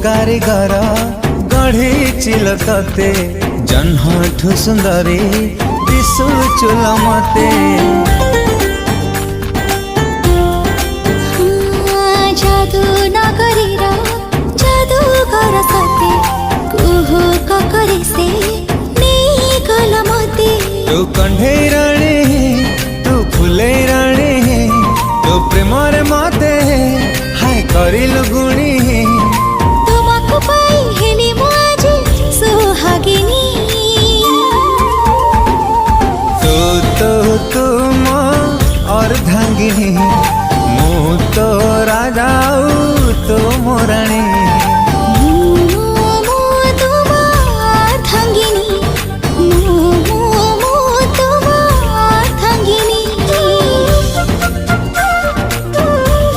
कारीगर गढ़ी चिलकते जन्हठु सुंदरी दिशु चुल मते। जादू नगरीर जादूगर सते कुहू ककरी से नहीं गल मते। तू कंढेई राणी तू फुलेई राणी तू प्रेमरे मते हाय करिलु गुणी। तुमको पाई हेली मु आज सुहागिनी। तू तो तुम अर्धांगिनी मु तो राजा तो मोराणी।